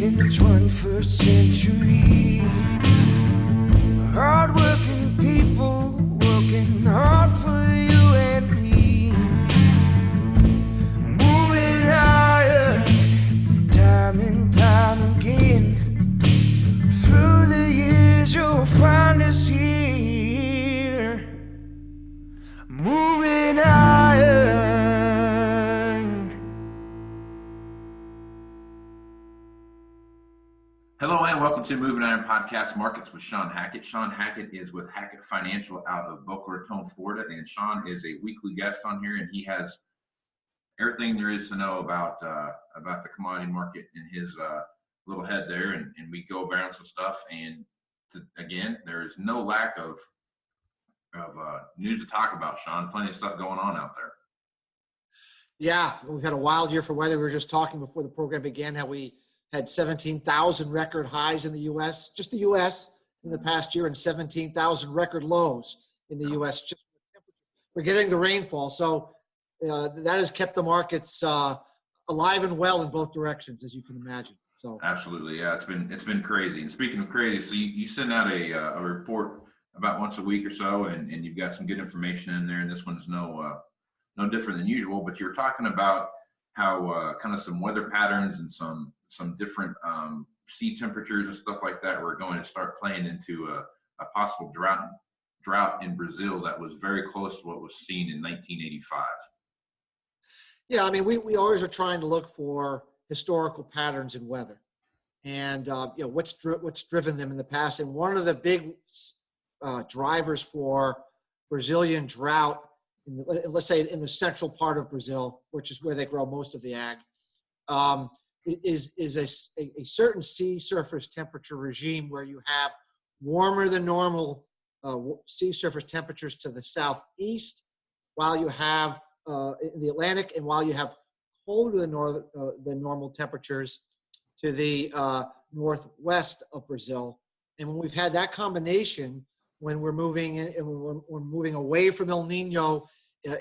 in the 21st century. Hard-working people working hard for you and me. Moving higher, time and time again. Through the years you'll find us here. Moving higher. Hello and welcome to Moving Iron Podcast Markets with Shawn Hackett. Shawn Hackett is with Hackett Financial out of Boca Raton, Florida, and Shawn is a weekly guest on here, and he has everything there is to know about the commodity market in his little head there, and we go around some stuff. And again, there is no lack of news to talk about, Shawn. Plenty of stuff going on out there. Yeah, we've had a wild year for weather. We were just talking before the program began how we had 17,000 record highs in the U.S., just the U.S. in the past year, and 17,000 record lows in the U.S. Just we're getting the rainfall. So that has kept the markets alive and well in both directions, as you can imagine. So absolutely, yeah, it's been crazy. And speaking of crazy, so you send out a report about once a week or so, and you've got some good information in there. And this one's no different than usual. But you're talking about how kind of some weather patterns and some different sea temperatures and stuff like that were going to start playing into a possible drought in Brazil that was very close to what was seen in 1985. Yeah, I mean, we always are trying to look for historical patterns in weather, and what's driven them in the past. And one of the big drivers for Brazilian drought, let's say in the central part of Brazil, which is where they grow most of the ag, is a certain sea surface temperature regime where you have warmer than normal sea surface temperatures to the southeast, while you have in the Atlantic, and while you have colder than normal temperatures to the northwest of Brazil. And when we've had that combination, when we're moving in, and we're moving away from El Nino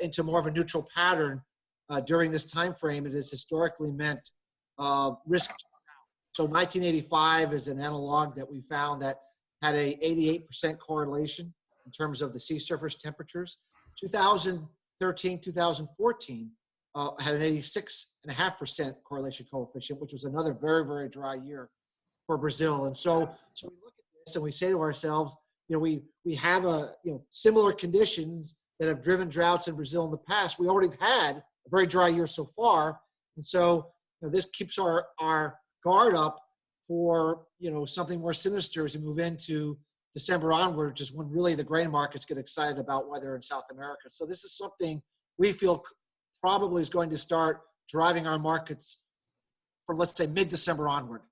into more of a neutral pattern during this time frame, it has historically meant risk. So 1985 is an analog that we found that had a 88% correlation in terms of the sea surface temperatures. 2013, 2014 had an 86.5% correlation coefficient, which was another very, very dry year for Brazil. And so we look at this and we say to ourselves, we have similar conditions that have driven droughts in Brazil in the past. We already had a very dry year so far, and so this keeps our guard up for something more sinister as we move into December onward, which is when really the grain markets get excited about weather in South America. So this is something we feel probably is going to start driving our markets from, let's say, mid-December onward.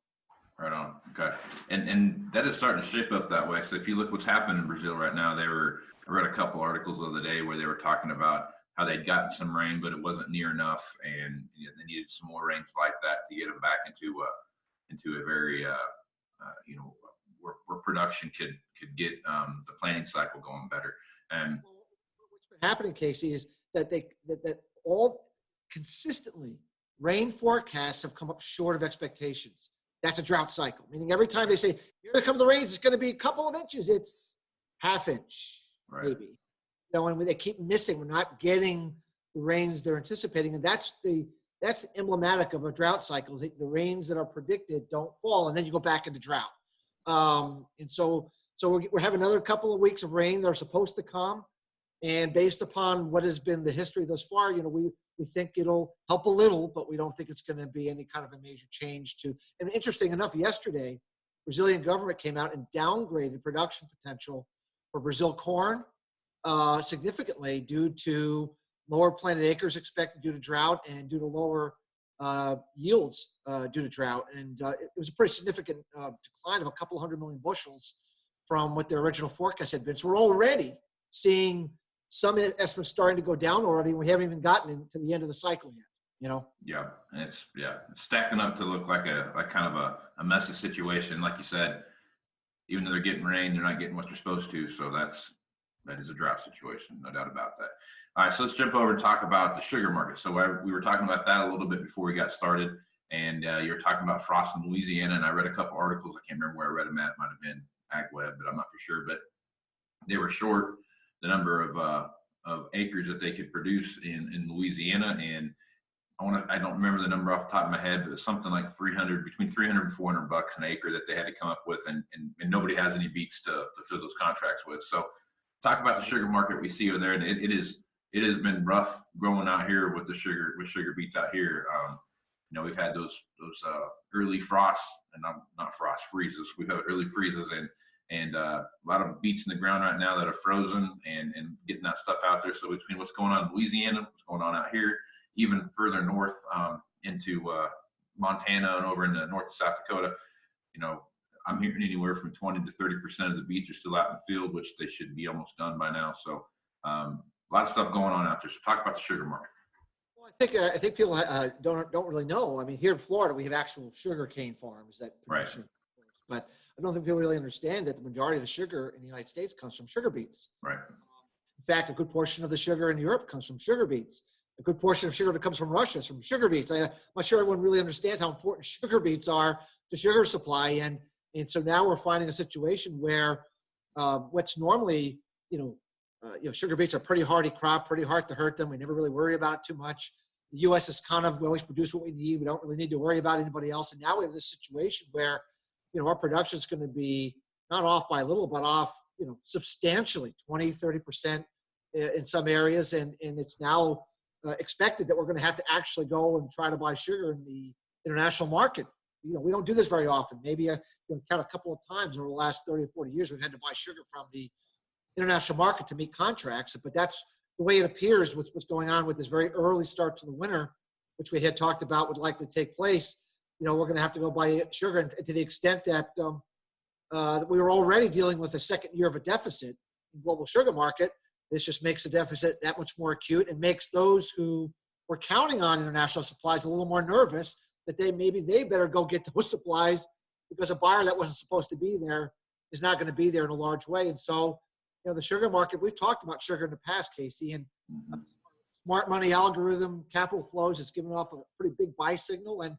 Right on. Okay. And that is starting to shape up that way. So if you look what's happening in Brazil right now, I read a couple articles the other day where they were talking about how they'd gotten some rain, but it wasn't near enough, and they needed some more rains like that to get them back into a very where production could get the planting cycle going better. And what's been happening, Casey, is that that all consistently rain forecasts have come up short of expectations. That's a drought cycle, meaning every time they say, here come the rains, it's going to be a couple of inches, it's half inch, right, maybe. And they keep missing. We're not getting the rains they're anticipating, and that's emblematic of a drought cycle. The rains that are predicted don't fall, and then you go back into drought. And so we're having another couple of weeks of rain that are supposed to come, and based upon what has been the history thus far, we think it'll help a little, but we don't think it's going to be any kind of a major change to. And interesting enough, yesterday, Brazilian government came out and downgraded production potential for Brazil corn significantly due to lower planted acres expected due to drought and due to lower yields due to drought. And it was a pretty significant decline of a couple 100 million bushels from what their original forecast had been. So we're already seeing some estimates starting to go down already, and we haven't even gotten into the end of the cycle yet. Yeah, and it's stacking up to look like kind of a messy situation. Like you said, even though they're getting rain, they're not getting what they're supposed to. So that is a drought situation, no doubt about that. All right, so let's jump over and talk about the sugar market. So we were talking about that a little bit before we got started. And you're talking about frost in Louisiana, and I read a couple articles. I can't remember where I read them at. It might have been AgWeb, but I'm not for sure. But they were short the number of acres that they could produce in Louisiana, and I don't remember the number off the top of my head, but it's something like between 300 and 400 bucks an acre that they had to come up with, and nobody has any beets to fill those contracts with. So talk about the sugar market we see over there, and it has been rough growing out here with sugar beets out here. We've had those early frosts, and not frost freezes. We've had early freezes, and a lot of beets in the ground right now that are frozen, and getting that stuff out there. So between what's going on in Louisiana, what's going on out here, even further north into Montana and over into North and South Dakota, I'm hearing anywhere from 20 to 30% of the beets are still out in the field, which they should be almost done by now. So a lot of stuff going on out there. So talk about the sugar market. Well, I think people don't really know. I mean, here in Florida, we have actual sugar cane farms that produce sugar, but I don't think people really understand that the majority of the sugar in the United States comes from sugar beets. Right. In fact, a good portion of the sugar in Europe comes from sugar beets. A good portion of sugar that comes from Russia is from sugar beets. I'm not sure everyone really understands how important sugar beets are to sugar supply, and so now we're finding a situation where what's normally, sugar beets are pretty hardy crop, pretty hard to hurt them. We never really worry about it too much. The U.S. is we always produce what we need. We don't really need to worry about anybody else. And now we have this situation where, our production is going to be not off by a little, but off, substantially, 20, 30% in some areas. And it's now expected that we're going to have to actually go and try to buy sugar in the international market. We don't do this very often. Maybe count a couple of times over the last 30 or 40 years, we've had to buy sugar from the international market to meet contracts. But that's the way it appears with what's going on with this very early start to the winter, which we had talked about would likely take place. We're going to have to go buy sugar, and to the extent that we were already dealing with a second year of a deficit in global sugar market. This just makes the deficit that much more acute and makes those who were counting on international supplies a little more nervous that they better go get those supplies, because a buyer that wasn't supposed to be there is not going to be there in a large way. And so, the sugar market, we've talked about sugar in the past, Casey, and smart money algorithm, capital flows has given off a pretty big buy signal, and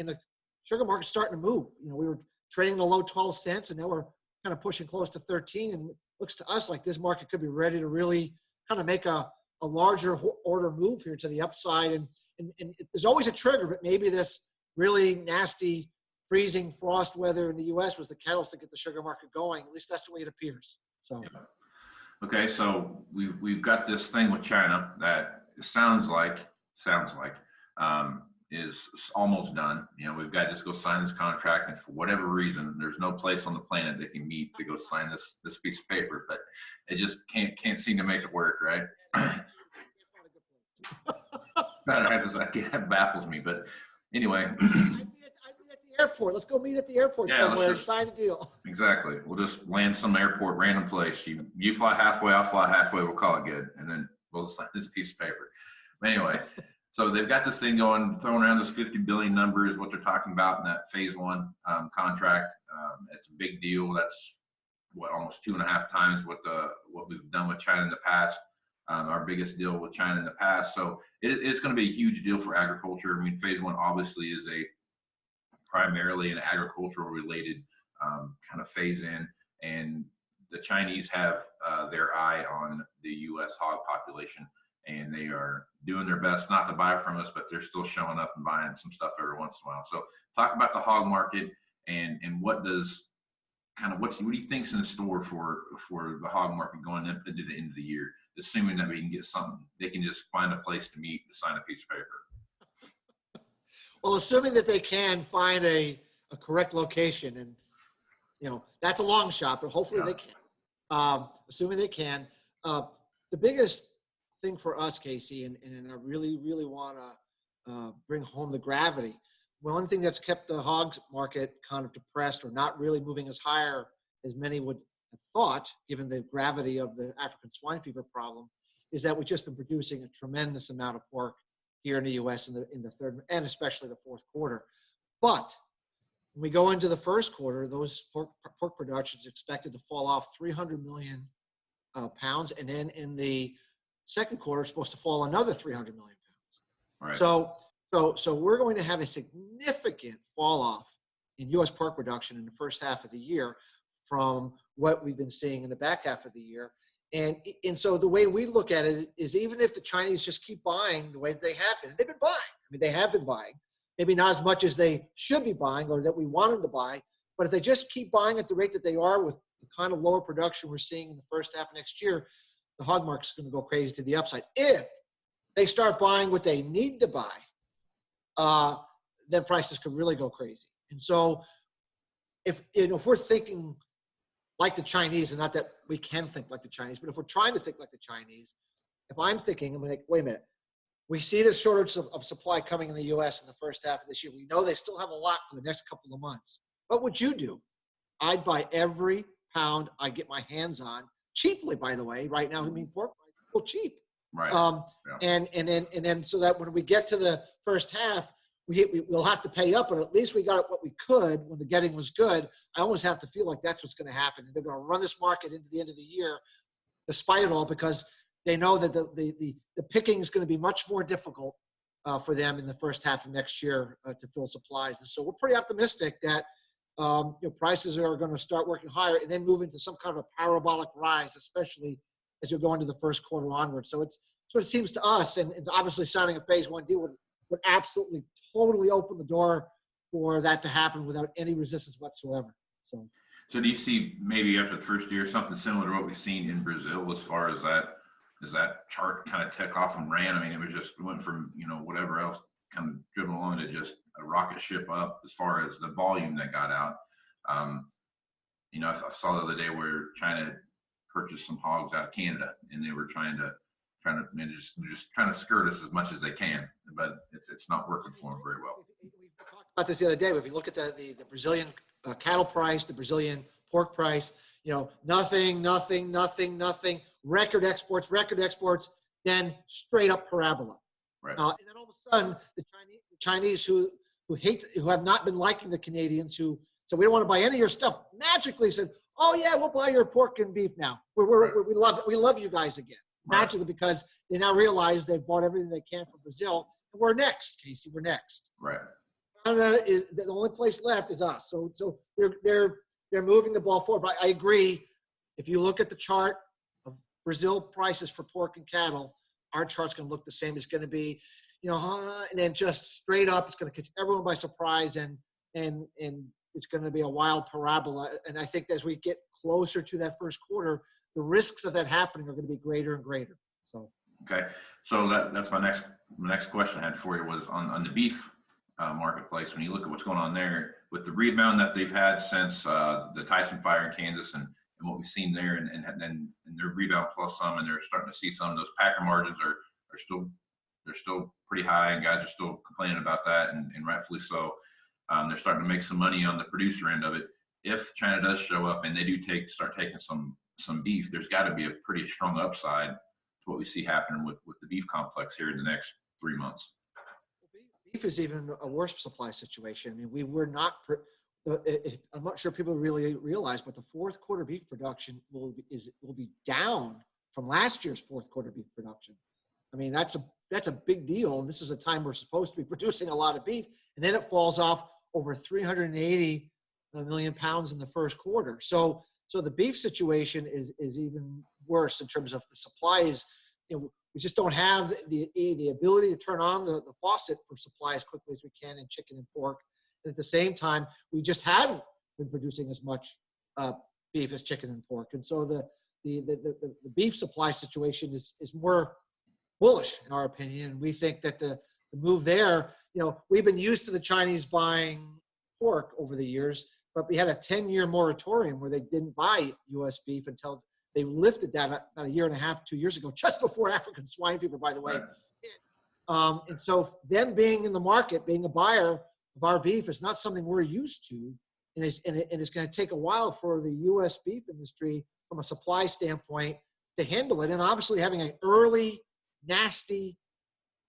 the sugar market's starting to move. We were trading in the low 12 cents, and now we're kind of pushing close to 13, and it looks to us like this market could be ready to really kind of make a larger order move here to the upside. And there's always a trigger, but maybe this really nasty freezing frost weather in the U.S. was the catalyst to get the sugar market going. At least that's the way it appears. So. Yeah. Okay, so we've got this thing with China that sounds like is almost done. We've got to just go sign this contract, and for whatever reason, there's no place on the planet they can meet to go sign this piece of paper, but it just can't seem to make it work, right? That baffles me, but anyway. Airport. Let's go meet at the airport somewhere and sign a deal. Exactly. We'll just land some airport, random place. You fly halfway, I'll fly halfway. We'll call it good, and then we'll just sign this piece of paper. But anyway, so they've got this thing going, throwing around this 50 billion number is what they're talking about in that phase one contract. It's a big deal. That's almost 2.5 times what we've done with China in the past. Our biggest deal with China in the past. So it's going to be a huge deal for agriculture. I mean, phase one obviously is primarily an agricultural related kind of phase in, and the Chinese have their eye on the U.S. hog population, and they are doing their best not to buy from us, but they're still showing up and buying some stuff every once in a while. So talk about the hog market and what do you think's in store for the hog market going into the end of the year, assuming that we can get something, they can just find a place to meet to sign a piece of paper. Well, assuming that they can find a correct location, and that's a long shot, but hopefully they can. Assuming they can, the biggest thing for us, Casey, and I really, really want to bring home the gravity. One thing that's kept the hogs market kind of depressed or not really moving as higher as many would have thought, given the gravity of the African swine fever problem, is that we've just been producing a tremendous amount of pork here in the U.S. in the third and especially the fourth quarter. But when we go into the first quarter, those pork production is expected to fall off 300 million pounds, and then in the second quarter, it's supposed to fall another 300 million pounds. Right. So we're going to have a significant significant fall off in U.S. pork production in the first half of the year from what we've been seeing in the back half of the year. And so the way we look at it is, even if the Chinese just keep buying the way they have been, they've been buying. I mean, they have been buying, maybe not as much as they should be buying or that we want them to buy, but if they just keep buying at the rate that they are with the kind of lower production we're seeing in the first half of next year, the hog market's going to go crazy to the upside. If they start buying what they need to buy, then prices could really go crazy. And so if we're thinking like the Chinese, and not that we can think like the Chinese, but if we're trying to think like the Chinese, if I'm thinking, I'm like, wait a minute, we see this shortage of supply coming in the U.S. in the first half of this year. We know they still have a lot for the next couple of months. What would you do? I'd buy every pound I get my hands on, cheaply, by the way. Right now, I mean, pork is still cheap. Right. Yeah. And then so that when we get to the first half, we'll have to pay up, but at least we got what we could when the getting was good. I always have to feel like that's what's going to happen. And they're going to run this market into the end of the year, despite it all, because they know that the picking is going to be much more difficult for them in the first half of next year to fill supplies. And so we're pretty optimistic that prices are going to start working higher and then move into some kind of a parabolic rise, especially as you go into the first quarter onward. So it's what it seems to us, and obviously signing a phase one deal would absolutely totally open the door for that to happen without any resistance whatsoever. So do you see maybe after the first year something similar to what we've seen in Brazil as far as that? Does that chart kind of took off and ran? I mean, it went from, whatever else kind of driven along to just a rocket ship up as far as the volume that got out. I saw the other day where China purchased some hogs out of Canada, and they were trying to just trying to skirt us as much as they can, but it's not working for them very well. We talked about this the other day. If you look at the Brazilian cattle price, the Brazilian pork price, nothing, record exports, then straight up parabola. Right. And then all of a sudden, the Chinese who have not been liking the Canadians, who said, we don't want to buy any of your stuff, magically said, oh yeah, we'll buy your pork and beef now. We love you guys again. Magically, because they now realize they've bought everything they can from Brazil. And we're next, Casey. We're next. Right. Canada is the only place left is us. So they're moving the ball forward. But I agree. If you look at the chart of Brazil prices for pork and cattle, our chart's going to look the same. It's going to be, and then just straight up. It's going to catch everyone by surprise, and it's going to be a wild parabola. And I think as we get closer to that first quarter, the risks of that happening are going to be greater and greater. So okay, so that's my next question I had for you was on the beef marketplace. When you look at what's going on there with the rebound that they've had since the Tyson fire in Kansas and what we've seen there, and their rebound plus some, and they're starting to see some of those packer margins are still pretty high, and guys are still complaining about that, and rightfully so. They're starting to make some money on the producer end of it. If China does show up and they do start taking some beef, there's got to be a pretty strong upside to what we see happening with the beef complex here in the next 3 months. Beef is even a worse supply situation. I mean, we were not. I'm not sure people really realize, but the fourth quarter beef production will be down from last year's fourth quarter beef production. I mean, that's a big deal. And this is a time we're supposed to be producing a lot of beef, and then it falls off over 380 million pounds in the first quarter. So the beef situation is even worse in terms of the supplies. We just don't have the ability to turn on the faucet for supply as quickly as we can in chicken and pork. And at the same time, we just hadn't been producing as much beef as chicken and pork. And so the beef supply situation is more bullish in our opinion. And we think that the move there, we've been used to the Chinese buying pork over the years, but we had a 10-year moratorium where they didn't buy U.S. beef until they lifted that about a year and a half, 2 years ago, just before African swine fever, by the way. And so them being in the market, being a buyer of our beef is not something we're used to. And it's going to take a while for the U.S. beef industry from a supply standpoint to handle it. And obviously having an early, nasty,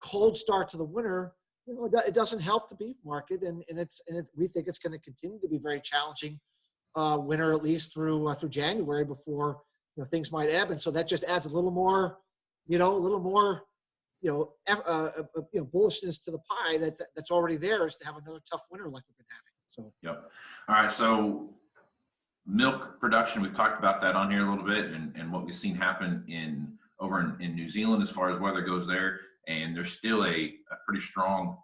cold start to the winter, it doesn't help the beef market. And we think it's going to continue to be very challenging winter, at least through January before things might ebb. And so that just adds a little more bullishness to the pie that's already there is to have another tough winter like we've been having. So. Yep. All right. So milk production, we've talked about that on here a little bit, and what we've seen happen over in New Zealand as far as weather goes there. And there's still a pretty strong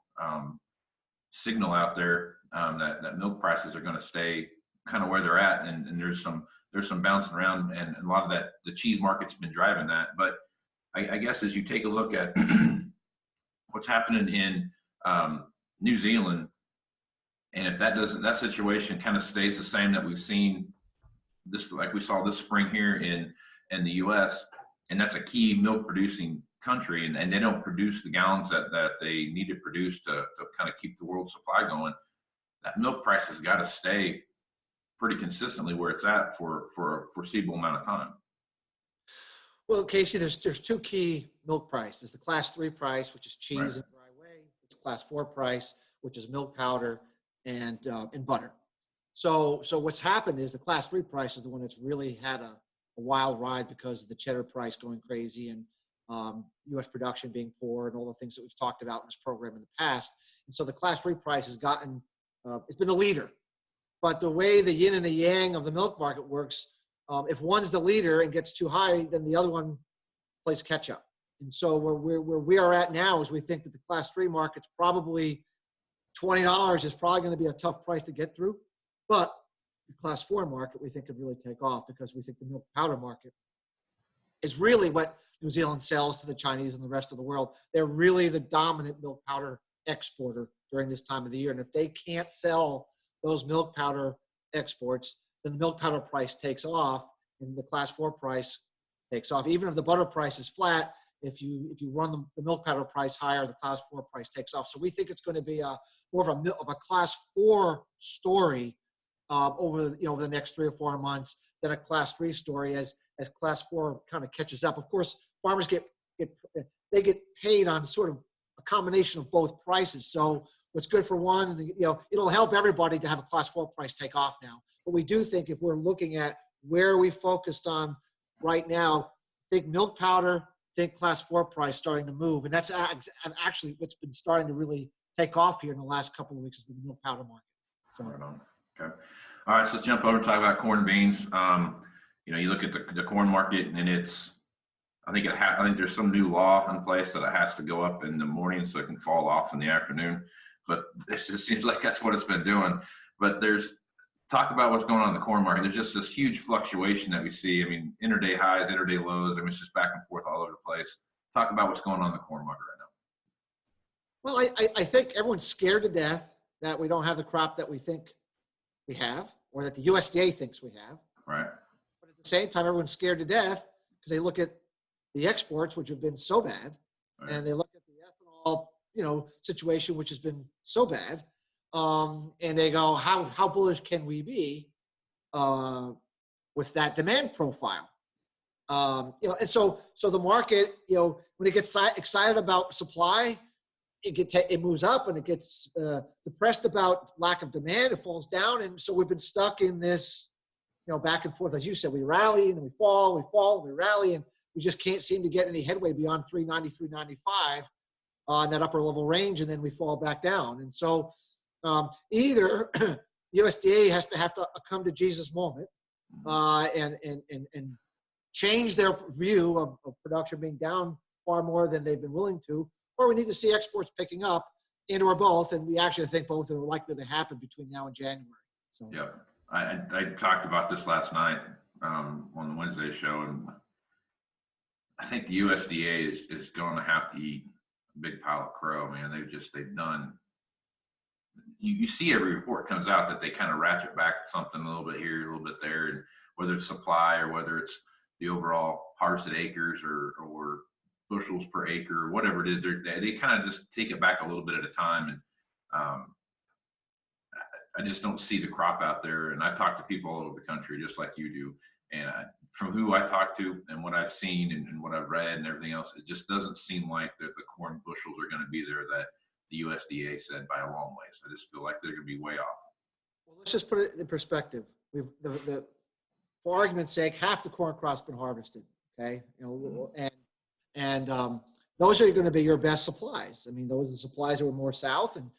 signal out there that milk prices are going to stay kind of where they're at. And there's some bouncing around, and a lot of that, the cheese market's been driving that. But I guess as you take a look at what's happening in New Zealand, and if that situation kind of stays the same that we've seen this, like we saw this spring here in the U.S., and that's a key milk producing country, and they don't produce the gallons that they need to produce to kind of keep the world supply going, that milk price has got to stay pretty consistently where it's at for a foreseeable amount of time. Well, Casey, there's two key milk prices. There's the class 3 price, which is cheese Right. and dry whey. It's class 4 price, which is milk powder and butter. So what's happened is the class 3 price is the one that's really had a wild ride because of the cheddar price going crazy and U.S. production being poor and all the things that we've talked about in this program in the past. And so the class 3 price has gotten, it's been the leader. But the way the yin and the yang of the milk market works, if one's the leader and gets too high, then the other one plays catch up. And so where we are at now is we think that the class 3 market's probably $20 is probably going to be a tough price to get through. But the class 4 market we think could really take off because we think the milk powder market is really what New Zealand sells to the Chinese and the rest of the world. They're really the dominant milk powder exporter during this time of the year. And if they can't sell those milk powder exports, then the milk powder price takes off and the class 4 price takes off. Even if the butter price is flat, if you run the milk powder price higher, the class 4 price takes off. So we think it's going to be more of a class 4 story over the next 3 or 4 months than a class 3 story as class 4 kind of catches up. Of course, farmers get paid on sort of a combination of both prices. So what's good for one, it'll help everybody to have a class 4 price take off now. But we do think if we're looking at where we focused on right now, think milk powder, think class 4 price starting to move. And that's actually what's been starting to really take off here in the last couple of weeks has been the milk powder market. So. Right on. Okay. All right. So let's jump over and talk about corn and beans. You look at the corn market, and I think there's some new law in place that it has to go up in the morning so it can fall off in the afternoon. But it just seems like that's what it's been doing. But talk about what's going on in the corn market. There's just this huge fluctuation that we see. I mean, intraday highs, intraday lows. I mean, it's just back and forth all over the place. Talk about what's going on in the corn market right now. Well, I think everyone's scared to death that we don't have the crop that we think we have, or that the USDA thinks we have. Right. But at the same time, everyone's scared to death because they look at the exports, which have been so bad, Right. and they look at the ethanol, situation, which has been so bad, and they go, how bullish can we be with that demand profile? And so the market, when it gets excited about supply, it moves up, and it gets depressed about lack of demand, it falls down. And so we've been stuck in this, back and forth. As you said, we rally and we fall, and we rally, and we just can't seem to get any headway beyond 390, 395 on that upper level range, and then we fall back down. And so either USDA has to come to Jesus moment and change their view of production being down far more than they've been willing to, or we need to see exports picking up, and or both. And we actually think both are likely to happen between now and January. So yeah, I talked about this last night on the Wednesday show, and I think the USDA is going to have to eat a big pile of crow, man. They've done. You see every report comes out that they kind of ratchet back something a little bit here, a little bit there, and whether it's supply or whether it's the overall harvested acres or bushels per acre or whatever it is, they kind of just take it back a little bit at a time. And I just don't see the crop out there. And I talk to people all over the country just like you do. And from who I talk to and what I've seen and what I've read and everything else, it just doesn't seem like the corn bushels are going to be there that the USDA said by a long ways. I just feel like they're going to be way off. Well, let's just put it in perspective. For argument's sake, half the corn crop's been harvested. Okay, and those are going to be your best supplies. I mean, those are the supplies that were more south and,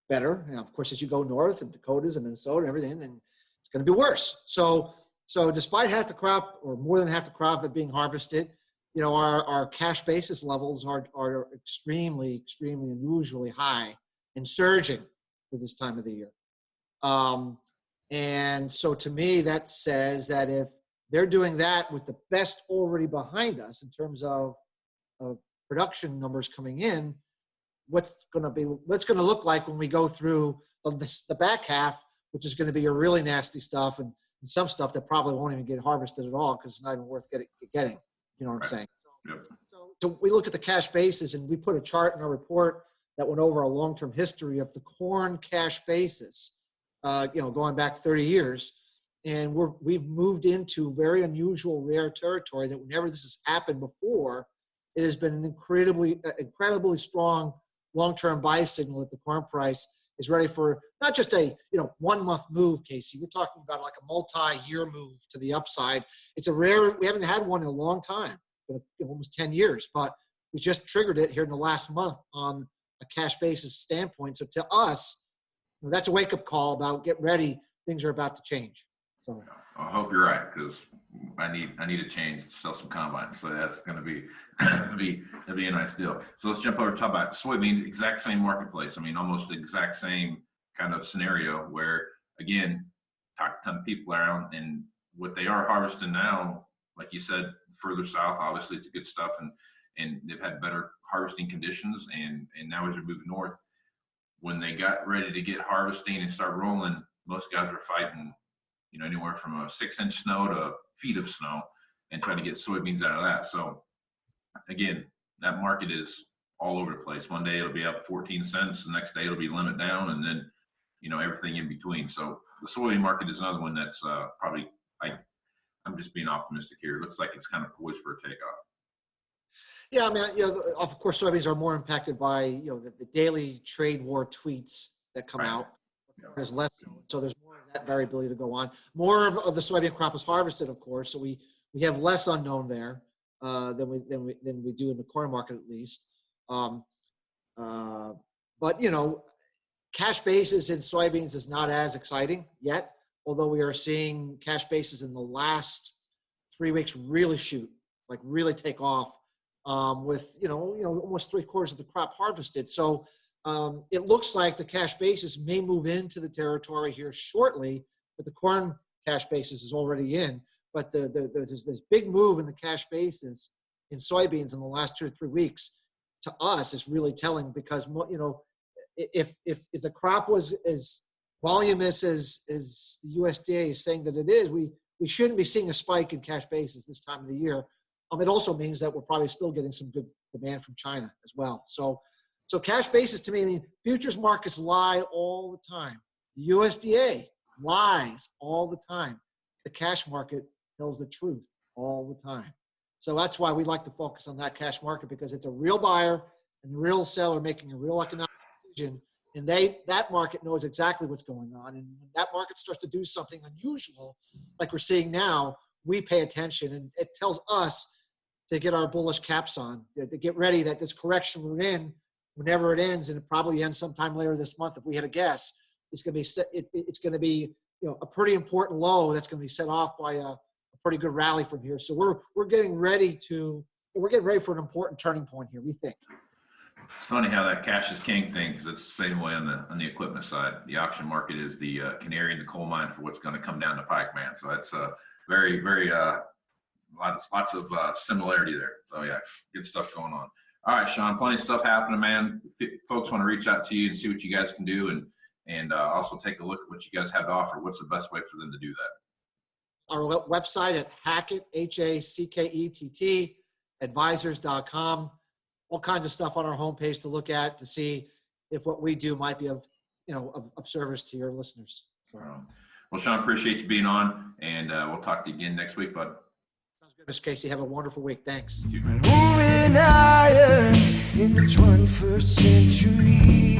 better. And of course, as you go north and Dakotas and Minnesota and everything, then it's going to be worse. So despite half the crop or more than half the crop being harvested, our cash basis levels are extremely, extremely unusually high and surging for this time of the year. And so to me, that says that if they're doing that with the best already behind us in terms of production numbers coming in, what's going to look like when we go through the back half, which is going to be a really nasty stuff and some stuff that probably won't even get harvested at all because it's not even worth getting. You know what I'm saying? Yep. So we look at the cash basis and we put a chart in our report that went over a long-term history of the corn cash basis, going back 30 years. And we've moved into very unusual, rare territory that whenever this has happened before, it has been an incredibly strong long-term buy signal that the corn price is ready for not just a 1 month move, Casey. We're talking about like a multi-year move to the upside. It's a rare. We haven't had one in a long time, almost 10 years, but we just triggered it here in the last month on a cash basis standpoint. So to us, that's a wake-up call about get ready. Things are about to change. So I hope you're right because I need a change to sell some combines. So that's going to be a nice deal. So let's jump over to talk about soybeans. Exact same marketplace. I mean, almost the exact same kind of scenario where again, talk to a ton of people around and what they are harvesting now, like you said, further south, obviously it's good stuff and they've had better harvesting conditions and now as they're moving north, when they got ready to get harvesting and start rolling, most guys were fighting anywhere from a 6-inch snow to feet of snow and try to get soybeans out of that. So again, that market is all over the place. One day it'll be up 14 cents. The next day it'll be limit down and then, everything in between. So the soybean market is another one that's probably, I'm just being optimistic here. It looks like it's kind of poised for a takeoff. Yeah, I mean, of course, soybeans are more impacted by, the daily trade war tweets that come out. There's less, so there's more of that variability to go on. More of the soybean crop is harvested, of course, so we have less unknown there than we do in the corn market at least. But cash basis in soybeans is not as exciting yet, although we are seeing cash basis in the last 3 weeks really shoot, like really take off with almost 3/4 of the crop harvested. So it looks like the cash basis may move into the territory here shortly, but the corn cash basis is already in. But there's this big move in the cash basis in soybeans in the last 2 to 3 weeks. To us, is really telling because if the crop was as voluminous as the USDA is saying that it is, we shouldn't be seeing a spike in cash basis this time of the year. It also means that we're probably still getting some good demand from China as well. So cash basis to me, futures markets lie all the time. The USDA lies all the time. The cash market tells the truth all the time. So that's why we like to focus on that cash market because it's a real buyer and real seller making a real economic decision. And that market knows exactly what's going on. And when that market starts to do something unusual, like we're seeing now, we pay attention and it tells us to get our bullish caps on, to get ready that this correction we're in, whenever it ends, and it probably ends sometime later this month, if we had a guess, it's going to be a pretty important low that's going to be set off by a pretty good rally from here. So we're getting ready for an important turning point here, we think. It's funny how that cash is king thing, because it's the same way on the equipment side. The auction market is the canary in the coal mine for what's going to come down the pike, man. So that's very, very lots of similarity there. So yeah, good stuff going on. All right, Shawn, plenty of stuff happening, man. If folks want to reach out to you and see what you guys can do and also take a look at what you guys have to offer, what's the best way for them to do that? Our website at Hackett, Hackett, advisors.com. All kinds of stuff on our homepage to look at to see if what we do might be of service to your listeners. So. Well, Shawn, appreciate you being on, and we'll talk to you again next week, bud. Sounds good, Mr. Casey. Have a wonderful week. Thanks. Moving higher in the 21st century.